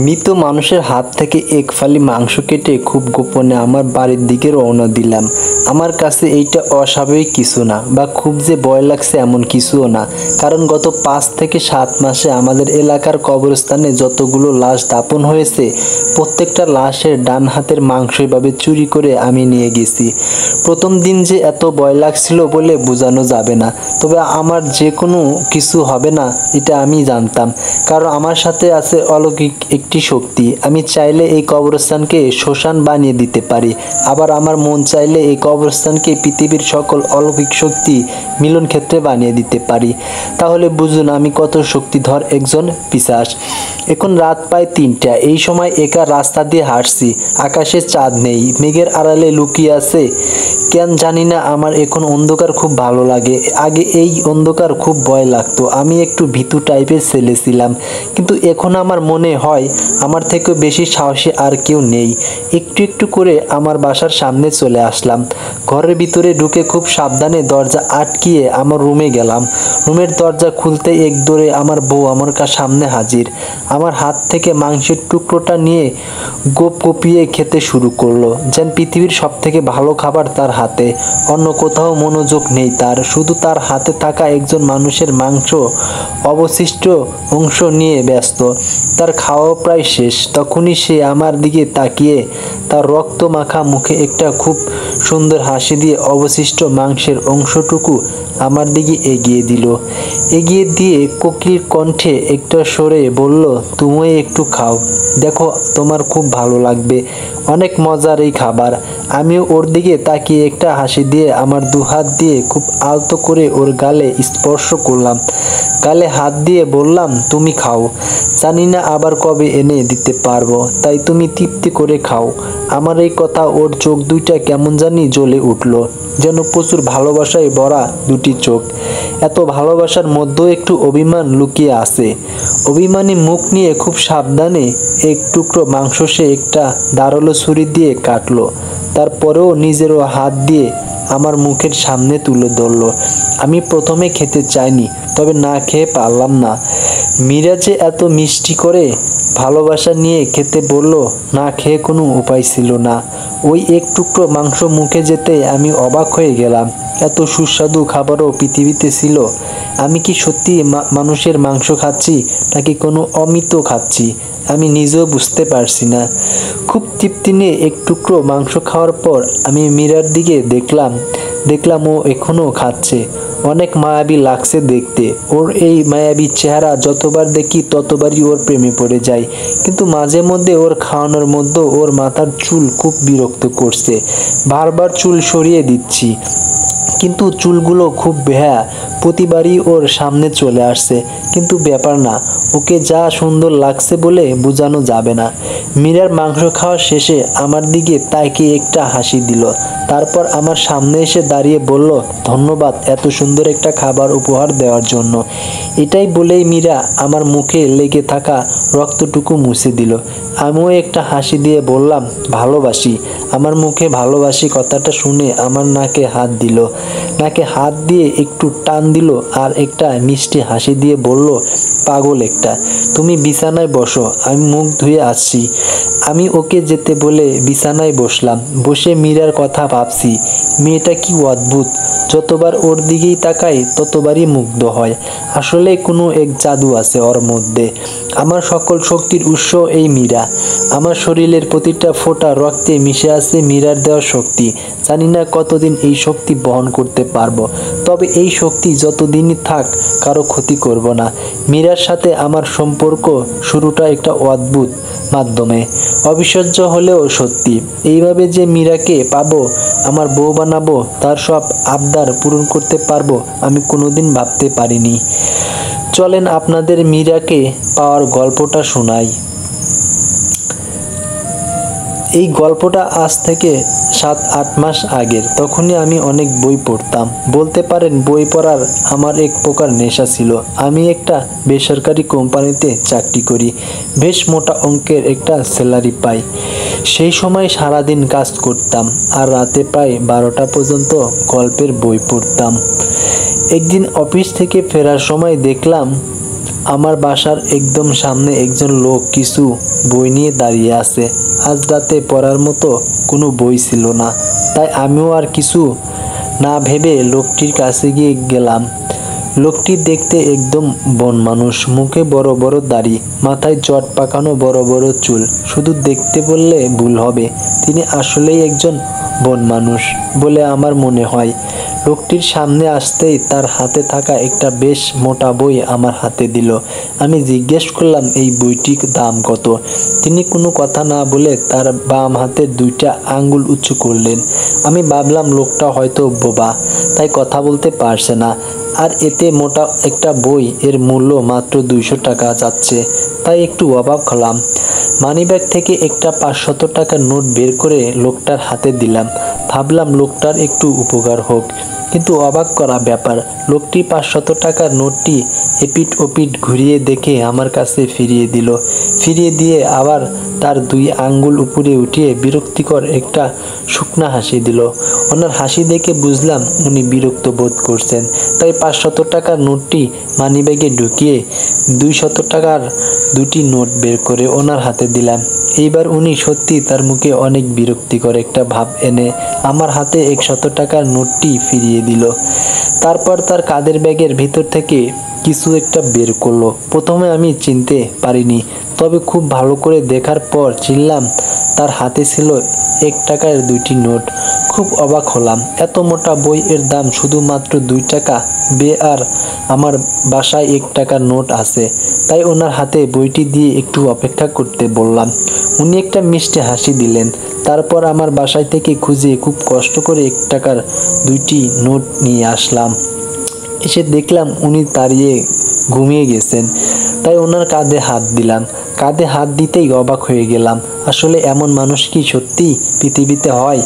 মৃত মানুষের হাত থেকে এক ফালি মাংস কেটে খুব গোপনে আমার বাড়ির দিকে রওনা দিলাম। আমার কাছে এইটা অস্বাভাবিক কিছু না, বা খুব যে ভয় লাগছে এমন কিছুও না। কারণ গত 5 থেকে 7 মাসে আমাদের এলাকার কবরস্থানে যতগুলো লাশ দাফন হয়েছে, প্রত্যেকটা লাশের ডান হাতের মাংস এভাবে চুরি করে আমি নিয়ে গেছি। প্রথম দিন যে এত ভয় লাগছিল বলে বোঝানো যাবে না। তবে আমার যে কোনো কিছু হবে না এটা আমি জানতাম, কারণ আমার সাথে আছে অলৌকিক একটি শক্তি। আমি চাইলে এই কবরস্থানকে শ্মশান বানিয়ে দিতে পারি, আবার আমার মন চাইলে এই কবরস্থানকে পৃথিবীর সকল অলৌকিক শক্তি মিলন ক্ষেত্রে বানিয়ে দিতে পারি। তাহলে বুঝুন আমি কত শক্তিধর একজন পিশাচ। এখন রাত প্রায় 3টা। এই সময় একা রাস্তা দিয়ে হাঁটছি। আকাশে চাঁদ নেই, মেঘের আড়ালে লুকিয়ে আছে। কেন জানি না আমার এখন অন্ধকার খুব ভালো লাগে। আগে এই অন্ধকার খুব ভয় লাগতো। আমি একটু ভীতু টাইপের ছেলে ছিলাম, কিন্তু এখন আমার মনে হয় আমার থেকেও বেশি সাহসী আর কেউ নেই। একটু একটু করে আমার বাসার সামনে চলে আসলাম। ঘরের ভিতরে ঢুকে খুব সাবধানে দরজা আটকিয়ে আমার রুমে গেলাম। রুমের দরজা খুলতে এক দৌড়ে আমার বউ আমার সামনে হাজির। আমার হাত থেকে মাংসের টুকরোটা নিয়ে গোপ গপিয়ে খেতে শুরু করলো, যেন পৃথিবীর সব থেকে ভালো খাবার তার হাতে। অন্য কোথাও মনোযোগ নেই তার, শুধু তার হাতে থাকা একজন মানুষের মাংস অবশিষ্ট অংশ নিয়ে ব্যস্ত। তার খাওয়া প্রায় শেষ, তখনই সে আমার দিকে তাকিয়ে তার রক্ত মাখা মুখে একটা খুব সুন্দর হাসি দিয়ে অবশিষ্ট মাংসের অংশটুকু আমার দিকে এগিয়ে দিল। এগিয়ে দিয়ে কোকিল কণ্ঠে একটা সরে বলল, তুমি একটু খাও, দেখো তোমার খুব ভালো লাগবে, অনেক মজার এই খাবার। আমিও ওর দিকে তাকিয়ে একটা হাসি দিয়ে আমার 2 হাত দিয়ে খুব আলতো করে ওর গালে স্পর্শ করলাম। গালে হাত দিয়ে বললাম, তুমি খাও, জানি না আবার কবে এনে দিতে পারবো, তাই তুমি তৃপ্তি করে খাও। আমার এই কথা ওর চোখ দুইটা কেমন জানি জ্বলে উঠল, যেন প্রচুর ভালোবাসায় ভরা দুটি চোখ। এত ভালোবাসার মধ্যেও একটু অভিমান লুকিয়ে আছে। অভিমানী মুখ নিয়ে খুব সাবধানে এক টুকরো মাংস সে একটা ধারালো ছুরি দিয়ে কাটলো। তারপরেও নিজেরও হাত দিয়ে আমার মুখের সামনে তুলে ধরলো। আমি প্রথমে খেতে চাইনি, তবে না খেয়ে পারলাম না। মীরা যে এত মিষ্টি করে ভালোবাসা নিয়ে খেতে বলল, না খেয়ে কোনো উপায় ছিল না। ওই এক টুকরো মাংস মুখে যেতে আমি অবাক হয়ে গেলাম। এত সুস্বাদু খাবারও পৃথিবীতে ছিল। আমি কি সত্যি মানুষের মাংস খাচ্ছি, নাকি কোনো অমৃত খাচ্ছি, আমি নিজেও বুঝতে পারছি না। খুব তৃপ্তি নিয়ে এক টুকরো মাংস খাওয়ার পর আমি মীরার দিকে দেখলাম ও এখনও খাচ্ছে। অনেক মায়াবী লাগছে দেখতে। ওর এই মায়াবী চেহারা যতবার দেখি ততবারই ওর প্রেমে পড়ে যায়। কিন্তু মাঝে মধ্যে ওর খাওয়ানোর মধ্যে ওর মাথার চুল খুব বিরক্ত করছে। বারবার চুল সরিয়ে দিচ্ছি, কিন্তু চুলগুলো খুব বেহায়া, প্রতিবারই ওর সামনে চলে আসছে। কিন্তু ব্যাপার না, ওকে যা সুন্দর লাগছে বলে বোঝানো যাবে না। মীরার মাংস খাওয়া শেষে আমার দিকে তাকিয়ে একটা হাসি দিল। তারপর আমার সামনে এসে দাঁড়িয়ে বলল, ধন্যবাদ এত সুন্দর একটা খাবার উপহার দেওয়ার জন্য। এটাই বলেই মীরা আমার মুখে লেগে থাকা রক্তটুকু মুছে দিল। আমিও একটা হাসি দিয়ে বললাম, ভালোবাসি। আমার মুখে ভালোবাসি কথাটা শুনে আমার নাকে হাত দিল। নাকে হাত দিয়ে একটু টান দিল আর একটা মিষ্টি হাসি দিয়ে বলল, পাগল একটা, তুমি বিছানায় বসো, আমি মুখ ধুয়ে আসছি। আমি ওকে যেতে বলে বিছানায় বসলাম। বসে মীরার কথা ভাবছি। মেয়েটা কি অদ্ভুত, যতবার ওর দিকেই তাকাই ততবারই মুগ্ধ হয়। আসলে কোনো এক জাদু আছে ওর মধ্যে। আমার সকল শক্তির উৎস এই মীরা। আমার শরীরের প্রতিটা ফোঁটা রক্তে মিশে আছে মীরার দেওয়া শক্তি। জানি না কতদিন এই শক্তি বহন করতে পারবো, তবে এই শক্তি যতদিনই থাক কারো ক্ষতি করব না। মীরার সাথে আমার সম্পর্ক শুরুটা একটা অদ্ভুত মাধ্যমে, অবিশ্বাস্য হলেও সত্যি। এইভাবে যে মীরাকে পাবো, আমার বউ বানাবো, তার সব আবদার পূরণ করতে পারবো, আমি কোনোদিন ভাবতে পারিনি। চলেন আপনাদের মীরাকে পাওয়ার গল্পটা শোনাই। এই গল্পটা আজ থেকে 7-8 মাস আগের। তখনই আমি অনেক বই পড়তাম। বলতে পারেন বই পড়ার আমার এক প্রকার নেশা ছিল। আমি একটা বেসরকারি কোম্পানিতে চাকরি করি। বেশ মোটা অঙ্কের একটা স্যালারি পাই। সেই সময় সারাদিন কাজ করতাম আর রাতে প্রায় 12টা পর্যন্ত গল্পের বই পড়তাম। একদিন অফিস থেকে ফেরার সময় দেখলাম আমার বাসার একদম সামনে একজন লোক কিছু বই নিয়ে দাঁড়িয়ে আছে। আজ রাতে পড়ার মতো কোনো বই ছিল না, তাই আমিও আর কিছু না ভেবে লোকটির কাছে গিয়ে গেলাম। লোকটি দেখতে একদম বনমানুষ, মুখে বড় বড় দাড়ি, মাথায় জট পাকানো বড় বড় চুল। শুধু দেখতে বললে ভুল হবে, তিনি আসলেই একজন বনমানুষ বলে আমার মনে হয়। লোকটির সামনে আসতেই তার হাতে থাকা একটা বেশ মোটা বই আমার হাতে দিল। আমি জিজ্ঞেস করলাম এই বইটির দাম কত। তিনি কোনো কথা না বলে তার বাম হাতের দুইটা আঙ্গুল উঁচু করলেন। আমি ভাবলাম লোকটা হয়তো বোবা, তাই কথা বলতে পারছে না। আর এতে মোটা একটা বই, এর মূল্য মাত্র 200 টাকা যাচ্ছে, তাই একটু অবাক হলাম। মানিব্যাগ থেকে একটা 500 টাকার নোট বের করে লোকটার হাতে দিলাম। ভাবলাম লোকটার একটু উপকার হোক। কিন্তু অবাক করা ব্যাপার, লোকটি 500 টাকার নোটটি এপিট ওপিট ঘুরিয়ে দেখে আমার কাছে ফিরিয়ে দিল। ফিরিয়ে দিয়ে আবার তার 2 আঙ্গুল উপরে উঠিয়ে বিরক্তিকর একটা শুকনা হাসি দিল। ওনার হাসি দেখে বুঝলাম উনি বিরক্ত বোধ করছেন, তাই 500 টাকার নোটটি মানিব্যাগে ঢুকিয়ে 200 টাকার 2টি নোট বের করে ওনার হাতে দিলাম। এইবার উনি সত্যি তার মুখে অনেক বিরক্তিকর একটা ভাব এনে আমার হাতে 100 টাকার নোটটি ফিরিয়ে দিল। তারপর তার কাঁধের ব্যাগের ভিতর থেকে কিছু একটা বের করলো। প্রথমে আমি চিনতে পারিনি, তবে খুব ভালো করে দেখার পর চিনলাম তার হাতে ছিল 1 টাকার 2টি নোট। খুব অবাক হলাম, এত মোটা বই, এর দাম শুধুমাত্র 2 টাকা। আর আমার বাসায় 1 টাকার নোট আছে, তাই ওনার হাতে বইটি দিয়ে একটু অপেক্ষা করতে বললাম। উনি একটা মিষ্টি হাসি দিলেন। তারপর আমার বাসায় থেকে খুঁজে খুব কষ্ট করে 1 টাকার 2টি নোট নিয়ে আসলাম। এসে দেখলাম উনি দাঁড়িয়ে ঘুমিয়ে গেছেন, তাই ওনার কাঁধে হাত দিলাম। কাঁধে হাত দিতেই অবাক হয়ে গেলাম, আসলে এমন মানুষ কি সত্যি পৃথিবীতে হয়?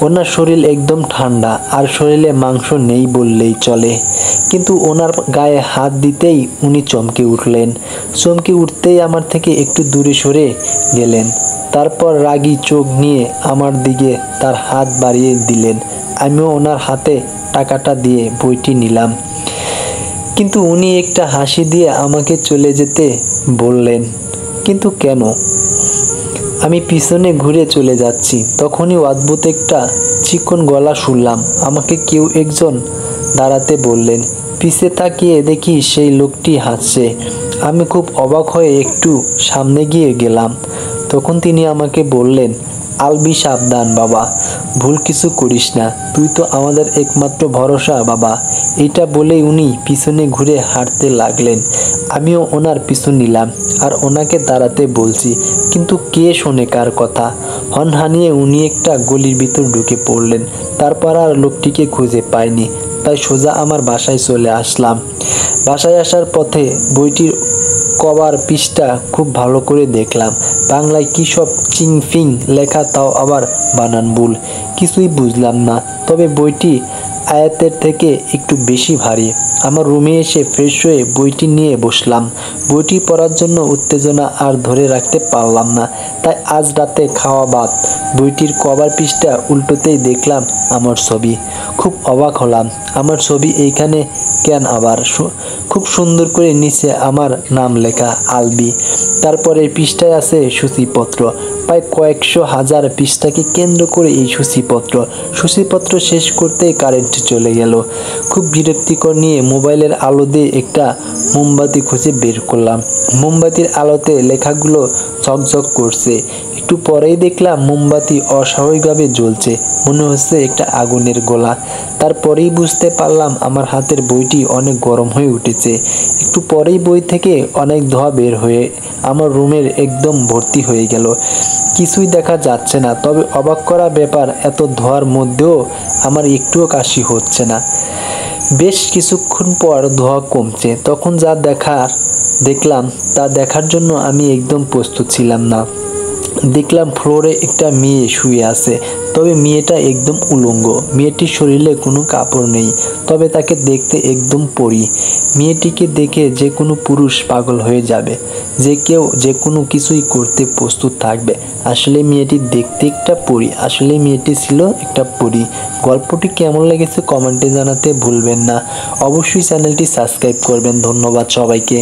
ওনার শরীর একদম ঠান্ডা, আর শরীরে মাংস নেই বললেই চলে। কিন্তু ওনার গায়ে হাত দিতেই উনি চমকে উঠলেন। চমকে উঠতেই আমার থেকে একটু দূরে সরে গেলেন। তারপর রাগী চোখ নিয়ে আমার দিকে তার হাত বাড়িয়ে দিলেন। আমিও ওনার হাতে টাকাটা দিয়ে বইটি নিলাম। কিন্তু উনি একটা হাসি দিয়ে আমাকে চলে যেতে বললেন। কিন্তু কেন? আমি পিছনে ঘুরে চলে যাচ্ছি, তখনই অদ্ভুত একটা চিকন গলা শুনলাম। আমাকে কেউ একজন দাঁড়াতে বললেন। পিছে তাকিয়ে দেখি সেই লোকটি হাসছে। আমি খুব অবাক হয়ে একটু সামনে গিয়ে গেলাম। তখন তিনি আমাকে বললেন, আলবি সাবধান বাবা, ভুল কিছু করিস না, তুই তো আমাদের একমাত্র ভরসা বাবা। এটা বলেই উনি পিছনে ঘুরে হাঁটতে লাগলেন। আমিও ওনার পিছু নিলাম আর ওনাকে দাঁড়াতে বলছি, কিন্তু কে শোনে কার কথা। হনহানিয়ে উনি একটা গলির ভিতর ঢুকে পড়লেন। তারপর আর লোকটিকে খুঁজে পাইনি, তাই সোজা আমার বাসায় চলে আসলাম। বাসায় আসার পথে বইটির কভার পৃষ্ঠা খুব ভালো করে দেখলাম। বাংলায় কী সব চিংফিং লেখা, তাও আবার বানান ভুল। কিছুই বুঝলাম না, তবে বইটি আয়াতের থেকে একটু বেশি ভারী। আমার রুমে এসে ফ্রেশ হয়ে বইটি নিয়ে বসলাম। বইটি পড়ার জন্য উত্তেজনা আর ধরে রাখতে পারলাম না, তাই আজ রাতে খাওয়া বাদ। বইটির কভার পৃষ্ঠা উল্টোতেই দেখলাম আমার ছবি। খুব অবাক হলাম, আমার ছবি এইখানে কেন আবার? খুব সুন্দর করে নিচে আমার নাম লেখা, আলবি। তারপরে পৃষ্ঠায় আছে সূচিপত্র, প্রায় কয়েকশো হাজার পৃষ্ঠাকে কেন্দ্র করে এই সূচিপত্র শেষ করতেই কারেন্ট চলে গেল। খুব বিরক্তিকর নিয়ে মোবাইলের আলো দিয়ে একটা মোমবাতি খুঁজে বের করলাম। মোমবাতির আলোতে লেখাগুলো ঝকঝক করছে। একটু পরেই দেখলাম মোমবাতি অস্বাভাবিকভাবে জ্বলছে, মনে হচ্ছে একটা আগুনের গোলা। তারপরেই বুঝতে পারলাম আমার হাতের বইটি অনেক গরম হয়ে উঠেছে। একটু পরেই বই থেকে অনেক ধোঁয়া বের হয়ে আমার রুমের একদম ভর্তি হয়ে গেল। কিছুই দেখা যাচ্ছে না, তবে অবাক করা ব্যাপার, এত ধোঁয়ার মধ্যেও আমার একটুও কাশি হচ্ছে না। বেশ কিছুক্ষণ পর ধোঁয়া কমছে, তখন যা দেখলাম তা দেখার জন্য আমি একদম প্রস্তুত ছিলাম না। দেখলাম ফ্লোরে একটা মেয়ে শুয়ে আছে, তবে মেয়েটা একদম উলঙ্গ। মেয়েটির শরীরে কোনো কাপড় নেই, তবে তাকে দেখতে একদম পরী। মেয়েটিকে দেখে যে কোনো পুরুষ পাগল হয়ে যাবে, যে কেউ যে কোনো কিছুই করতে প্রস্তুত থাকবে। আসলে মেয়েটি দেখতে একটা পরী, আসলে মেয়েটি ছিল একটা পরী। গল্পটি কেমন লেগেছে কমেন্টে জানাতে ভুলবেন না। অবশ্যই চ্যানেলটি সাবস্ক্রাইব করবেন। ধন্যবাদ সবাইকে।